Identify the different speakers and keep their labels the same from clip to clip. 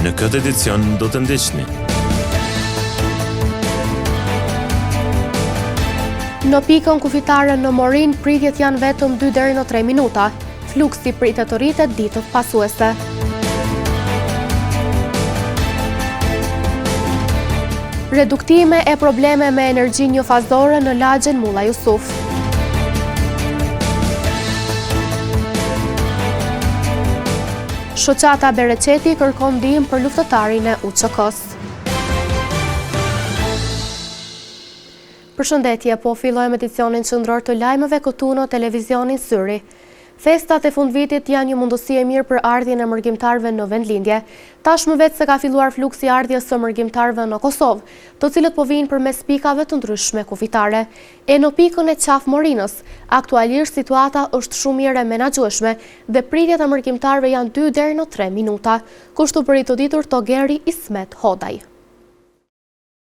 Speaker 1: në këtë edicion do të ndiqni.
Speaker 2: Në pikën kufitare në Morin, pritjet janë vetëm 2 deri në 3 minuta. Fluksi pritet të rritet ditët pasuese. Reduktime e probleme me energji njofazore në lagjen Mulla Jusuf. Shoqata Bereqeti kërkon ndihmë për luftëtarin e UÇK-s. Përshëndetje, po fillojmë edicionin qendror të lajmeve këtu në televizionin Syri. Festat e fundvitit janë një mundësi e mirë për ardhjen e mërgjimtarëve në vendlindje. Tashmë vetë se ka filluar fluksi i ardhjes së mërgjimtarëve në Kosovë, të cilët po vijnë përmes pikave të ndryshme kufitare. E në pikën e Qaf Morinës, aktualisht situata është shumë mirë e menaxhueshme dhe pritjet e mërgjimtarëve janë 2 deri në 3 minuta. Kështu bëri të ditur Togeri Ismet Hodaj.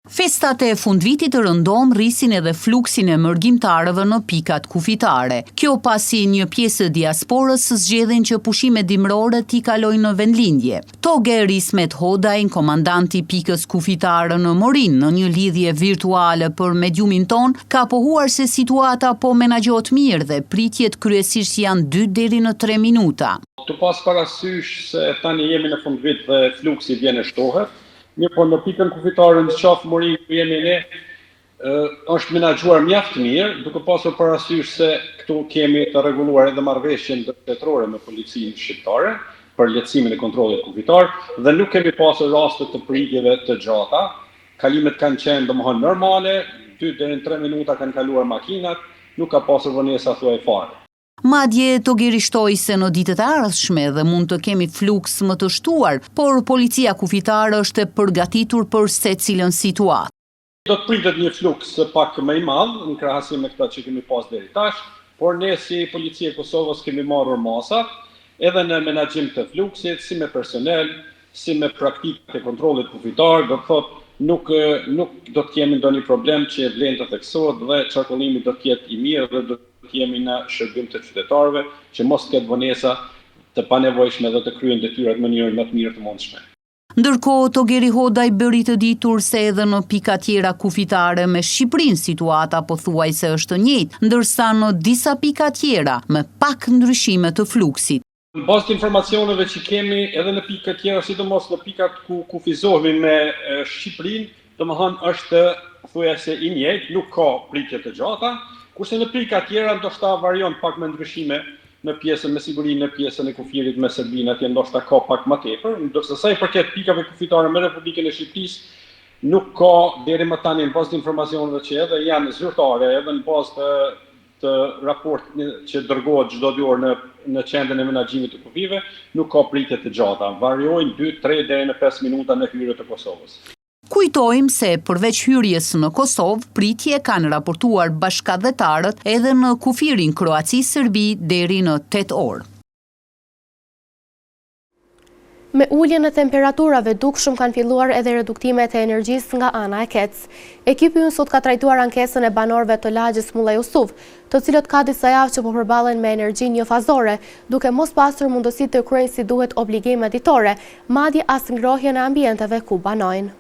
Speaker 3: Festat e fundvitit rëndom rrisin edhe fluksin e mërgjimtarëve në pikat kufitare. Kjo pasi një pjesë e diasporës zgjedhin që pushimet dimrore t'i kalojnë në vendlindje. Toger Ismet Hodaj, komandanti pikës kufitare në Morin, në një lidhje virtuale për mediumin ton, ka pohuar se situata po menaxhohet mirë dhe pritjet kryesisht janë 2 deri në 3 minuta.
Speaker 4: Të pas parasysh se tani jemi në fundvit dhe fluksi vjen e shtohet. Po në pikën kufitare në Qaf Morin ku jemi ne, është menaxhuar mjaft mirë, duke pasur parasysh se këtu kemi të rregulluar edhe marrëveshjen ndërtetërore me policinë shqiptare për lehtësimin e kontrollit kufitar dhe nuk kemi pasur raste të pritjeve të gjata. Kalimet kanë qenë domethënë normale, 2 deri në 3 minuta kanë kaluar makinat, nuk ka pasur vonesa thuaj fare.
Speaker 3: Madje Togeri shtoi se në ditët e ardhshme dhe mund të kemi fluks më të shtuar, por policia kufitare është e përgatitur për secilën situatë.
Speaker 4: Do të pritet një fluks pak më i madh në krahasim me këtë që kemi pas deri tash, por ne si policia e Kosovës kemi marrur masat edhe në menaxhim të fluksit, si me personel, si me praktikë të kontrollit kufitar, do të thotë nuk do të kemi ndonjë problem që vlen të theksohet dhe qarkullimi do të jetë i mirë dhe do jemi në shërbim të qytetarëve që mos ketë vonesa të panevojshme dhe të kryen detyrat në mënyrë më të mirë të mundshme.
Speaker 3: Ndërkohë, Togeri Hodaj bëri të ditur se edhe në pika tjera kufitare me Shqipërinë situata pothuajse është e njëjtë, ndërsa në disa pika tjera me pak ndryshime të fluksit.
Speaker 4: Në bazë të informacioneve që kemi edhe në pika tjera, sidomos në pikat ku kufizohemi me Shqipërinë, domethënë është thuajse i njëjtë, nuk ka pritje të gjata. Kurse në pika tjera ndoshta varion pak me ndryshime në pjesën me siguri në pjesën e kufirit me Serbinë, atje ndoshta ka pak më tepër, ndërsa sa i përket pikave kufitare me Republikën e Shqipërisë nuk ka deri më tani në bazë të informacioneve që edhe janë zyrtare, edhe në bazë të raport që dërgohet çdo dy orë në qendrën e menaxhimit të kufive, nuk ka pritje të gjata. Variojnë 2, 3 deri në 5 minuta në hyrje të Kosovës.
Speaker 3: Kujtojmë se përveç hyrjes në Kosovë, pritje kanë raportuar bashkëdhetarët edhe në kufirin Kroaci-Serbi deri në 8 orë.
Speaker 2: Me uljen e temperaturave dukshëm kanë filluar edhe reduktimet e energjisë nga ana e KEC. Ekipi ynë sot ka trajtuar ankesën e banorëve të lagjes Mulla Jusuf, të cilët ka disa javë që po përballen me energji njofazore, duke mos pasur mundësi të kryejnë si duhet obligime ditore, madje as ngrohjen e ambienteve ku banojnë.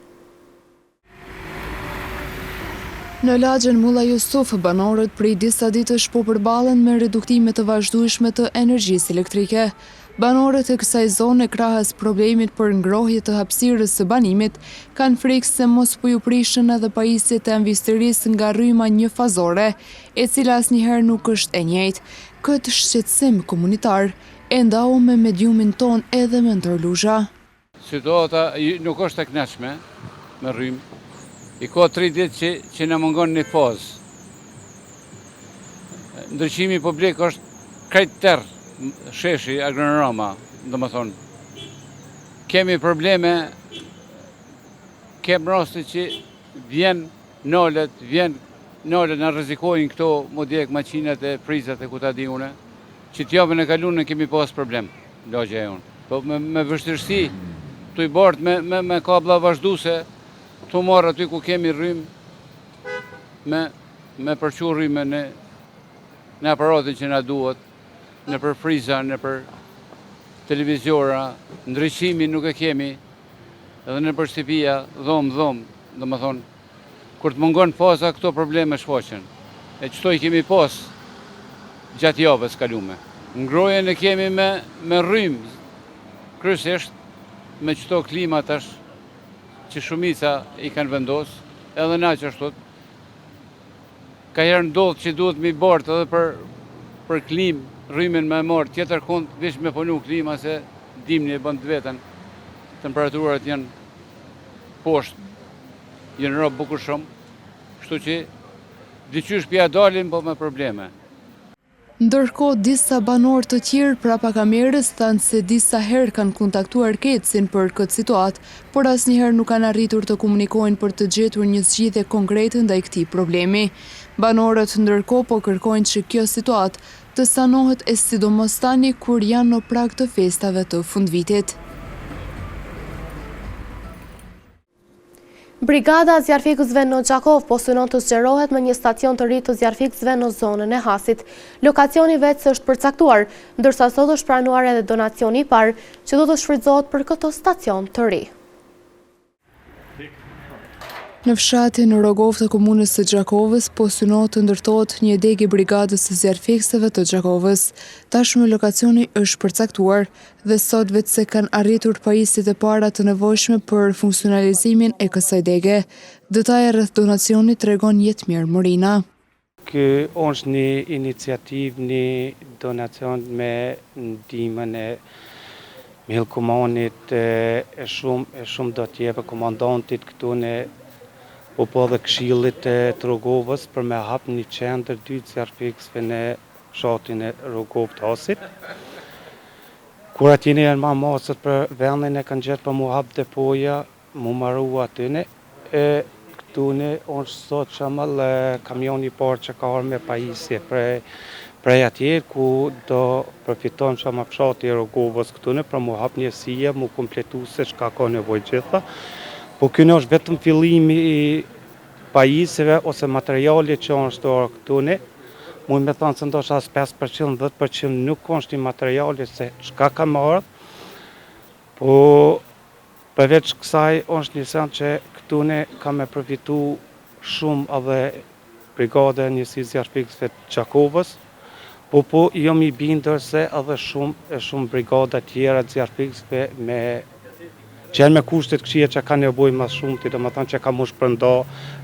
Speaker 5: Në lagjen Mulla Jusuf, banorët prej disa ditësh po përballen me reduktime të vazhdueshme të energjisë elektrike. Banorët e kësaj zone krahas problemit për ngrohje të hapësirës së banimit, kanë frikë se mos po ju prishën edhe pajisjet e anvistërisë nga rryma njofazore, e cila asnjëherë nuk është e njëjtë. Këtë shqetësim komunitar e ndau me mediumin ton edhe me ndërluzha.
Speaker 6: Situata nuk është e kënaqshme me rrymë. I ka 3 ditë që në mungon një fazë. Ndryqimi publik është krejt tërë, sheshi, agronorama, do më thonë. Kemi probleme, kem raste që vjen nalët në rrezikojnë këto modjek makinat e prizat e kuta di une, që t'javën e kalunën kemi pas problem, lagja e unë. Po me vështirësi, të i bartë me kabla vazhduse, të marrë aty ku kemi rrymë me përqu rrymë në aparatin që na duhet, në për friza, në për televizora, ndryqimi nuk e kemi, edhe në përshtypia, dhomë, dhe më thonë, kur të mungon posa, këto probleme shfaqen. E qëto i kemi pos gjatë javës kalume. Ngrojen e kemi me rrymë, kryesisht me qëto klimat është që shumica i kanë vendosë, edhe na që ashtot. Ka herë ndodhë që duhet mi bartë edhe për klimë, rrymin me marë, tjetër kund, vish me punu klima se dimni e bënd vetën. Temperaturat janë poshtë, janë rrë bukur shumë, kështu që diqysh pja dalin, po me probleme.
Speaker 5: Ndërkohë, disa banorë të tjerë prapa kamerës thanë se disa herë kanë kontaktuar KEC-in për këtë situatë, por asnjëherë nuk kanë arritur të komunikojnë për të gjetur një zgjidhje konkrete ndaj këtij problemi. Banorët ndërkohë po kërkojnë që kjo situatë të sanohet e sidomos tani kur janë në prag të festave të fundvitit.
Speaker 2: Brigada e zjarfikësve në Gjakov po synon të zgjerohet me një stacion të ri të zjarfikësve në zonën e Hasit. Lokacioni vetë është përcaktuar, ndërsa sot është pranuar edhe donacioni i parë që do të shfrytëzohet për këtë stacion të ri.
Speaker 5: Në fshatin Rogov të komunës së Gjakovës po synohet të ndërtohet një degë i brigadës së zjarfikësve të Gjakovës. Tashmë lokacioni është përcaktuar dhe sot vetë se kanë arritur pajisjet e para të nevojshme për funksionalizimin e kësaj degë. Detaje rreth donacionit tregon Jetmir Morina.
Speaker 7: Ky është një iniciativë, një donacion me ndihmën e Mihël e shumë do t'jepë komandantit këtu në po dhe këshillit të Rogovës për me hap një qendër 2 zjarfikësve në fshatin e Rogov të Hasit. Kur atjene janë ma masët për vendin e kanë gjetë për mu hap depoja, mu maru atyne. Këtu në është sot shemëll kamioni parë që ka arë me pajisje prej atje ku do përfiton që ma fshati e Rogovës këtu në për mu hap njësia, mu kompletu se shka ka nevoj gjitha. Po kënë është vetëm fillimi i pajisjeve ose materiale që është orë këtu ne. Mund me thonë se ndoshta as 5%, 10% nuk është i materiale se shka ka marrë. Po përveç kësaj është një sen që këtu ne ka me përfitu shumë edhe brigade e njësisë zjarfikësve të Gjakovës. Po jom i bindër se edhe shumë brigada tjera të zjarfikësve që janë me kushtet këqija që ka nevojë më shumë, dhe më thonë që ka mush përnda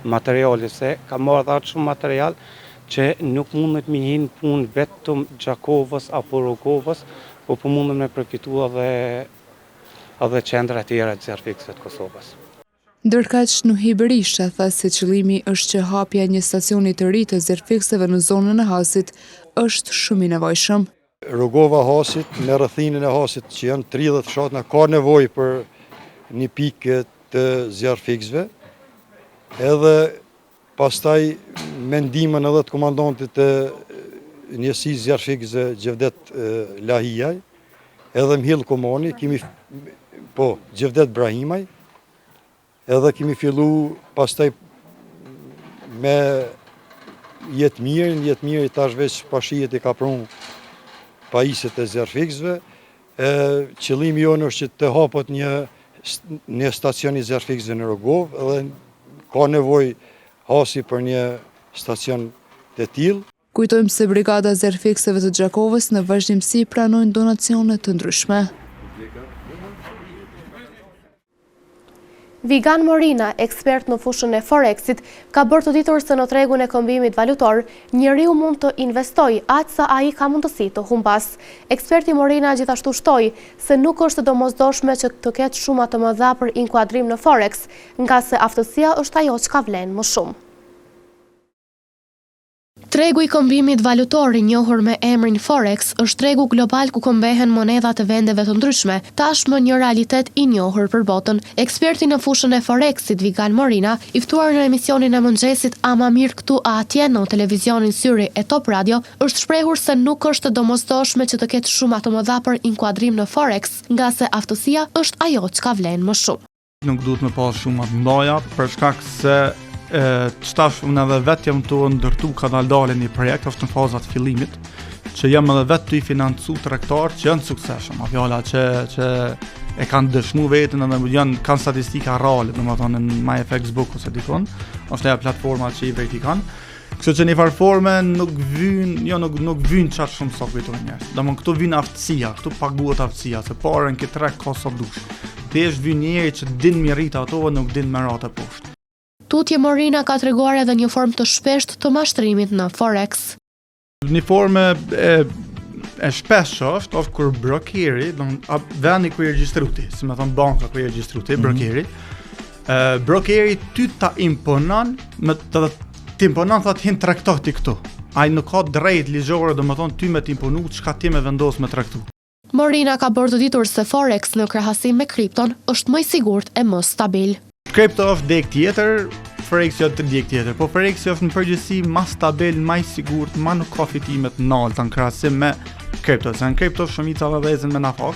Speaker 7: materiale, se ka marrë dhe atë shumë material që nuk mundet mi hinë punë vetëm Gjakovës apo Rogovës, po mundet me përfitu edhe qendra tjera të zjarfikësve të Kosovës.
Speaker 5: Ndërkaq Nuhi Berisha tha se qëllimi është që hapja një stacioni të ri të zjarfikësve në zonën e Hasit është shumë i nevojshëm.
Speaker 8: Rogova Hasit, me rrethinën e Hasit që janë 30 fshatna, ka nevojë për një pikë të zjarfikësve, edhe pastaj me ndihmën edhe të komandantit të njësisë zjarfikësve Gjevdet Lahijaj, edhe Mihël Komani, Gjevdet Brahimaj, edhe kemi fillu pastaj me Jetmiri tash veç pashijet i ka prunë pajisjet e zjarfikësve. Qëllimi jonë është që të hapët një stacion i zjarfikësve në Rogov, edhe ka nevojë Hasi për një stacion të tillë.
Speaker 5: Kujtojmë se Brigada e Zjarfikësve të Gjakovës në vazhdimsi pranojnë donacione të ndryshme.
Speaker 2: Vigan Morina, ekspert në fushën e Forexit, ka bërë të ditur se në tregun e kombimit valutor, njeriu mund të investojë aq sa ai ka mundësi të humbas. Eksperti Morina gjithashtu shtoi se nuk është domosdoshme që të ketë shuma të mëdha për inkuadrim në Forex, nga se aftësia është ajo që ka vlen më shumë. Tregu i kombimit valutor i njohur me emrin Forex është tregu global ku kombehen monedha të vendeve të ndryshme, tashmë një realitet i njohur për botën. Eksperti në fushën e Forexit, Vigan Morina, i ftuar në emisionin e mëngjesit Ama mirë këtu a atje në televizionin Syri e Top Radio, është shprehur se nuk është domosdoshme që të ketë shuma të mëdha për inkuadrim në Forex, nga se aftësia është ajo që ka vlen më shumë.
Speaker 9: Nuk duhet me pas shumë të mëdha për shkak se qëtash unë edhe vetë jam të ndërtu kanaldale një projekt, është në fazat fillimit, që jam edhe vetë të i financu tregtar që janë sukseshëm, a fjalla që e kanë dëshmu vetën edhe kanë statistika reale, domethënë në MyFXbook ose dikon, ose ajo platforma që i vetë kanë. Kështu që në një farforme nuk vyn çfarë shumë sa kujtojnë njerëz. Domethënë këtu vjen aftësia, këtu paguhet aftësia, se parën këtë treg ka sa dush. Thjesht vjen njëri që din mirrit ato dhe nuk din merat e poshtë.
Speaker 2: Tutje Morina ka treguar edhe një formë të shpeshtë të mashtrimit në Forex.
Speaker 9: Një formë e shpeshtë është kur brokeri, vendi ku i regjistruti, si më thon banka ku i regjistruti, brokeri ty ta imponon me t'imponon thot hin traktoti këtu. Ai nuk ka drejt ligjore, domethënë ty me t'imponu çka ti më vendos me traktu.
Speaker 2: Morina ka bërë të ditur se Forex në krahasim me kripton është më i sigurt e më stabil.
Speaker 9: Kripto është dek tjetër, Forex është dek tjetër, po Forex është në përgjithësi më stabil, më i sigurt, më nuk ka fitime të larta në krahasim me kripto. Se në kripto shumica vëdhëzen me nafak.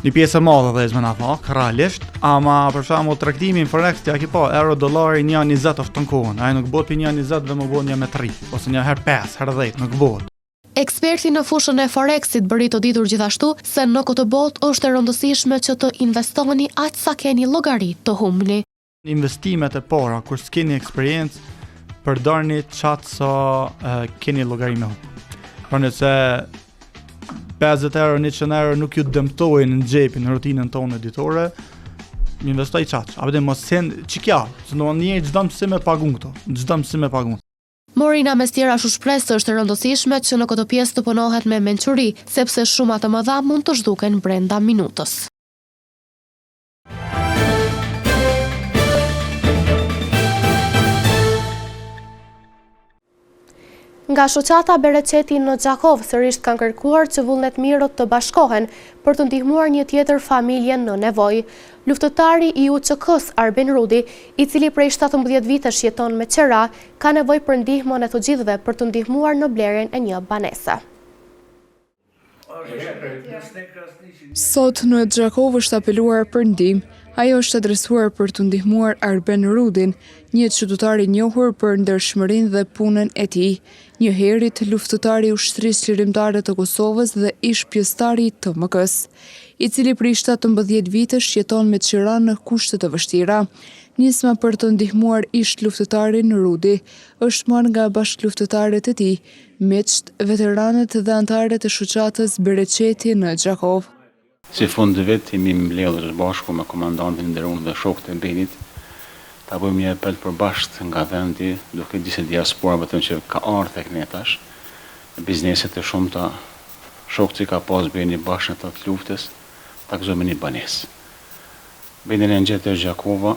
Speaker 9: Një pjesë e madhe vëdhëzen me nafak, realisht, ama për shembull tradhtimi në Forex ti aki pa euro dollari 1.20 është në kohën. Ai nuk bëhet 1.20 dhe më bën 1.3 ose 1.5, 10, nuk bëhet.
Speaker 2: Eksperti në fushën e Forexit bëri të ditur gjithashtu se në këtë botë është e rëndësishme që të investoni aq sa keni llogari të humbni.
Speaker 9: Investimet e para kur s'keni eksperiencë, përdorni çat sa keni llogari me humb. Pra nëse 50 euro, 100 euro nuk ju dëmtojnë në xhepin, në rutinën tonë editore, investoj çat. Apo dhe mos sen çikja, se do një çdo mësim me pagun këto, çdo mësim me pagun.
Speaker 2: Morina mes tjera shpreh se është e rëndësishme që në këtë pjesë të punohet me mençuri, sepse shuma të mëdha mund të zhduken brenda minutës. Nga shoqata Bereqeti në Gjakov, sërish kanë kërkuar që vullnet mirët të bashkohen për të ndihmuar një tjetër familje në nevojë. Luftëtari i UÇK-s Arben Rudi, i cili prej 17 vitesh jeton me qera, ka nevojë për ndihmën e të gjithëve për të ndihmuar në blerjen e një banese.
Speaker 5: Sot në Gjakov është apeluar për ndihmë. Ajo është adresuar për të ndihmuar Arben Rudin, një çudittar i njohur për ndershmërinë dhe punën e tij. Një herit luftëtar i ushtrisë lirimtare të Kosovës dhe ish pjesëtari i TMK-s, i cili prej 17 vitesh jeton me qira në kushte të vështira. Nisma për të ndihmuar ish luftëtarin Rudi është marrë nga bashkëluftëtarët e tij, miqt, veteranët dhe anëtarët e shoqatës Bereqeti në Gjakov.
Speaker 10: Si fund të vit jemi mbledhur bashku me komandantin nderuar dhe shokët e Benit, ta bëjmë një apel përbashkët nga vendi, duke di se diaspora vetëm që ka ardhur tek ne tash, bizneset e shumta, shokët që ka pas Beni bashkë në atë luftës, ta gëzojmë një banesë. Beni në ngjetë Gjakova,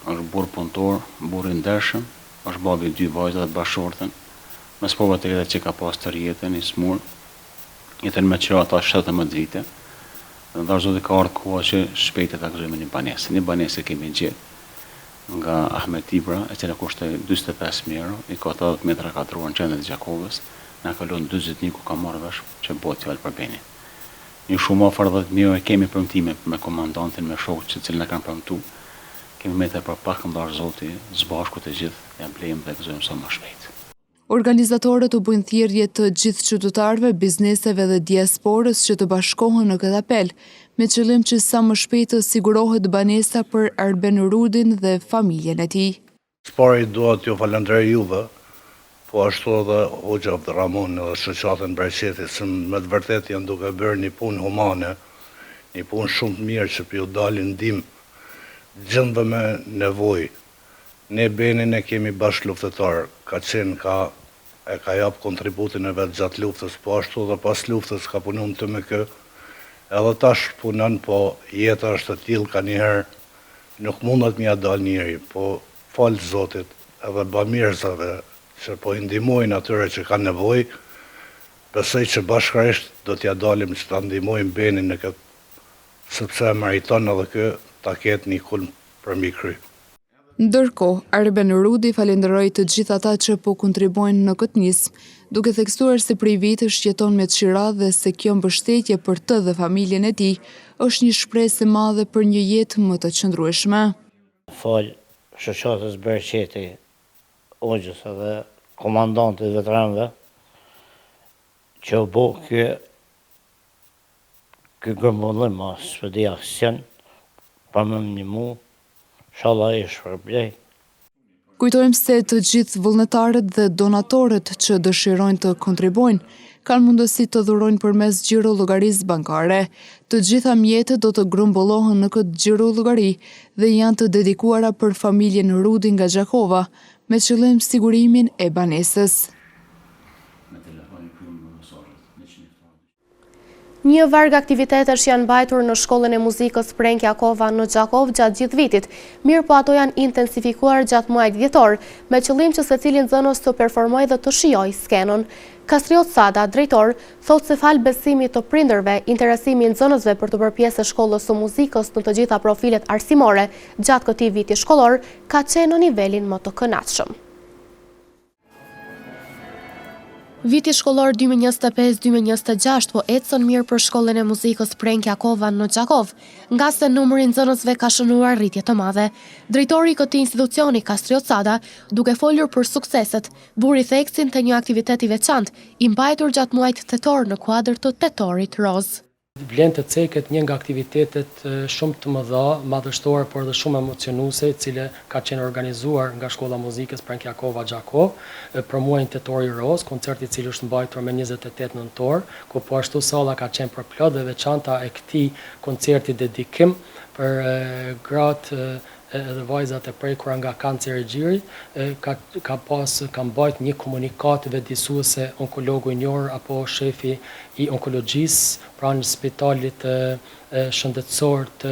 Speaker 10: është burr punëtor, burr i ndershëm, është babi 2 vajza të bashortën, me spova të rreta që ka pas të rjetën, i smur, jetën me qira ata 17 vite. Në dashur të ka ardhur koha që shpejt ta gëzojmë një banesë. Një banesë kemi gjetë nga Ahmet Ibra, e cila kushton 45.000 euro, i ka 80 metra katruar në qendër të Gjakovës, na kalon 40 ku ka marrë vesh që bëhet fjalë për Benin. Një shumë afër 10.000 euro kemi premtime me komandantin, me shokët që cilë na kanë premtuar. Kemi me të për pak mbar Zoti, zbashku të gjithë, ja blejmë dhe gëzojmë sa më shpejt.
Speaker 5: Organizatorët u bujnë thirrje të gjithë qytetarëve, bizneseve dhe diasporës që të bashkohen në këtë apel, me qëllim që sa më shpejt të sigurohet banesa për Arben Rudin dhe familjen e tij.
Speaker 11: Pari dua t'ju falenderoj juve, po ashtu edhe Hoxha Abdurrahman dhe shoqatën Bereqeti, se me të vërtetë janë duke bërë një punë humane, një punë shumë të mirë që ju dalin ndihmë gjendve me nevojë. Ne Benin e kemi bashkë luftëtar, ka jap kontributin e vetë gjatë luftës, po ashtu dhe pas luftës ka punu në TMK, edhe tash punon, po jeta është të tillë ka njëherë, nuk mundet mja dal njëri, po falë Zotit edhe bamirësave që po i ndihmojnë atyre që kanë nevojë, besoj që bashkërisht do t'ja dalim që ta ndihmojmë Benin në këtë, sepse meriton edhe kë ta ketë një kulm për mbi kry.
Speaker 5: Ndërkohë, Arben Rudi falenderoi të gjithë ata që po kontribuojnë në këtë nismë, duke theksuar se prej vitesh jeton me qira dhe se kjo mbështetje për të dhe familjen e tij është një shpresë e madhe për një jetë më të qëndrueshme.
Speaker 12: Fal shoqatës Bereqeti, Hoxhës edhe komandantit veteranëve që u bë ky grumbullim së di aksion, për më një mu, inshallah e shpërblej.
Speaker 5: Kujtojmë se të gjithë vullnetarët dhe donatorët që dëshirojnë të kontribuojnë kanë mundësi të dhurojnë përmes xhirollogarisë bankare. Të gjitha mjetët do të grumbullohen në këtë xhirollogari dhe janë të dedikuara për familjen Rudi nga Gjakova, me qëllim sigurimin e banesës.
Speaker 2: Një varg aktivitetesh janë mbajtur në shkollën e muzikës Prenk Jakova në Gjakov gjatë gjithë vitit, mirë po ato janë intensifikuar gjatë muajit dhjetor, me qëllim që secili nxënës të performojë dhe të shijojë skenën. Kastriot Sada, drejtor, thotë se fal besimit të prindërve, interesimi i nxënësve për të bërë pjesë e shkollës së muzikës në të gjitha profilet arsimore gjatë këtij viti shkollor, ka qenë në nivelin më të kënaqshëm. Viti shkollor 2025-2026 po ecën mirë për shkollën e muzikës Prenk Jakova në Gjakov, nga se numri i nxënësve ka shënuar rritje të madhe. Drejtori i këtij institucioni, Kastriot Sada, duke folur për sukseset, buri theksin të një aktiviteti veçantë, i mbajtur gjatë muajit tetor në kuadër të Tetorit Roz.
Speaker 13: Vlen të ceket një nga aktivitetet shumë të mëdha, madhështore, por dhe shumë emocionuese, cile ka qenë organizuar nga Shkolla Muzikës Prenk Jakova Gjakov për muajin Tetori Roz, koncerti i cili është mbajtur me 28 nëntor, ku po ashtu salla ka qenë përplot dhe veçanta e këtij koncerti dedikim për gratë edhe vajzat e prekura nga kanceri i gjirit, ka mbajt një komunikat vëdësuese onkologu i njohur apo shefi i onkologjisë pranë spitalit shëndetësor të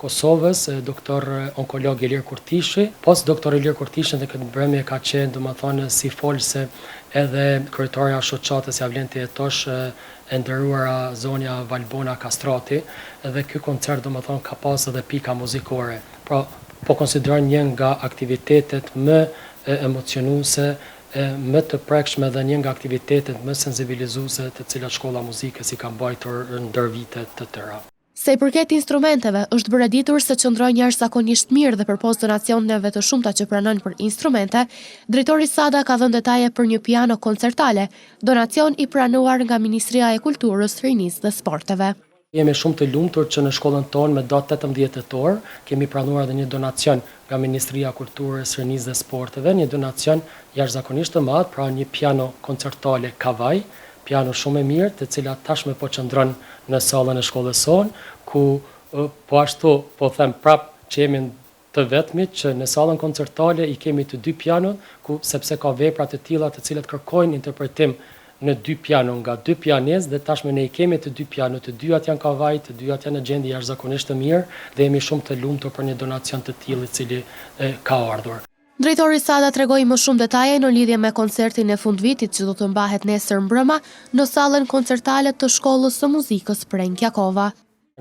Speaker 13: Kosovës, doktor onkolog Ilir Kurtishi. Pas doktor Ilir Kurtishin dhe këtë mbrëmje ka qenë, domethënë, si folse edhe kryetarja e shoqatës Javlenti Etosh, e nderuara zonja Valbona Kastrati, dhe ky koncert domethënë ka pas edhe pika muzikore. Pra, po konsideron një nga aktivitetet më emocionuese, më të prekshme dhe një nga aktivitetet më sensibilizuese të cilat Shkolla Muzikës i ka mbajtur ndër vite të tëra.
Speaker 2: Se i përket instrumenteve, është bërë ditur se qëndrojnë jashtëzakonisht mirë dhe përpos donacioneve të shumta që pranojnë për instrumente, drejtori Sada ka dhënë detaje për një piano koncertale, donacion i pranuar nga Ministria e Kulturës, Rinisë dhe Sporteve.
Speaker 13: Jemi shumë të lumtur që në shkollën tonë me datë 18 tetor kemi pranuar edhe një donacion nga Ministria e Kulturës, Rinisë dhe Sporteve, një donacion jashtëzakonisht të madh, pra një piano koncertale kavaj, piano shumë e mirë, të cilat tashmë po qëndron në sallën e shkollës sonë, ku po ashtu po them prap që jemi të vetmit që në sallën koncertale i kemi të dy piano, ku sepse ka vepra të tilla të cilat kërkojnë interpretim në dy piano nga dy pianistë, dhe tashmë ne i kemi të dy piano, të dyat janë kavaj, të dyat janë në gjendje jashtëzakonisht të mirë dhe jemi shumë të lumtur për një donacion të tillë i cili ka ardhur.
Speaker 2: Drejtori Sada tregoi më shumë detaje në lidhje me koncertin e fundvitit që do të mbahet nesër mbrëma në sallën koncertale të Shkollës së Muzikës Prenk Jakova.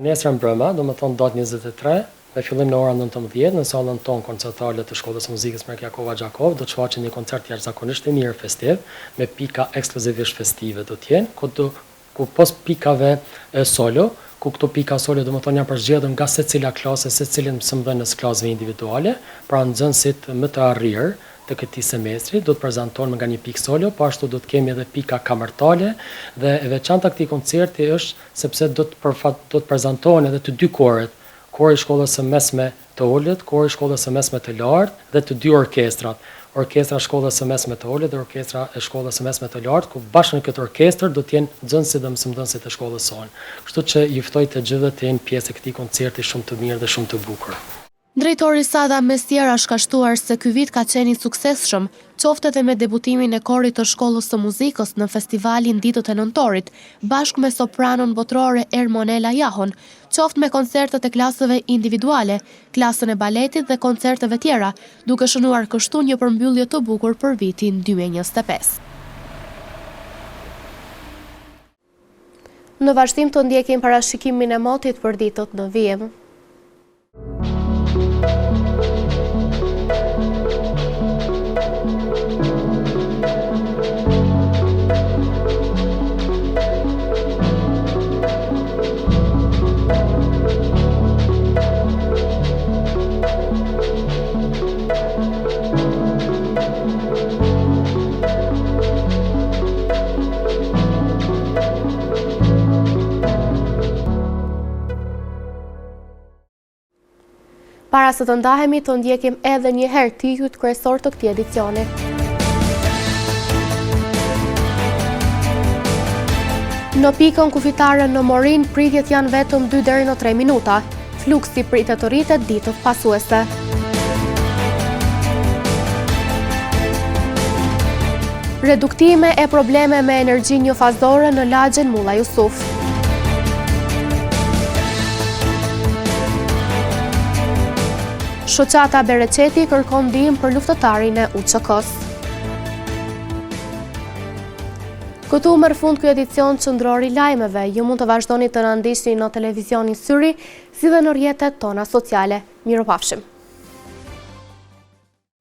Speaker 13: Nesër mbrëma, domethënë datë 23, me fillim në orën 19 në sallën tonë koncertale të Shkollës së Muzikës Prenk Jakova Gjakov do të shfaqet një koncert jashtëzakonisht i mirë festiv, me pika ekskluzivisht festive do të jenë, ku pos pikave solo, ku këto pika solo domethënë janë përzgjedhur nga secila klasë, secilin mësimdhënës klasëve individuale, pra nxënësit më të arrirë të këtij semestri do të prezantojnë nga një pikë solo, po ashtu do të kemi edhe pika kamertale, dhe e veçanta këtij koncerti është sepse do të prezantohen edhe të dy koret, kori i shkollës së mesme të ulët, kori i shkollës së mesme të lartë dhe të dy orkestrat. Orkestra e shkollës së mesme të ulët dhe orkestra e shkollës së mesme të lartë, ku bashkë në këtë orkestër do të jenë nxënësit dhe mësimdhënësit e shkollës sonë. Kështu që ju ftoj të gjithëve të jenë pjesë e këtij koncerti shumë të mirë dhe shumë të bukur.
Speaker 2: Drejtori Sada mes tjera është shkashtuar se ky vit ka qenë i suksesshëm, qoftë edhe me debutimin e korit të Shkollës së Muzikës në festivalin Ditët e Nëntorit, bashkë me sopranon botërore Ermonela Jahon, qoftë me koncertet e klasëve individuale, klasën e baletit dhe koncerteve tjera, duke shënuar kështu një përmbyllje të bukur për vitin 2025. Në vazhdim të ndjekim parashikimin e motit për ditët në vijim. Para se të ndahemi, të ndjekim edhe një herë titujt kryesor të këtij edicioni. Në pikën kufitare në Morin, pritjet janë vetëm 2 deri në 3 minuta. Fluksi pritet të rritet ditët pasuese. Reduktime e probleme me energji njëfazore në lagjen Mulla Jusuf. Shoqata Bereqeti kërkon ndihmë për luftëtarin e UÇK-s. Këtu merr fund ky edicion qendror i lajmeve. Ju mund të vazhdoni të na ndiqni në televizionin Syri, si dhe në rrjetet tona sociale. Mirupafshim.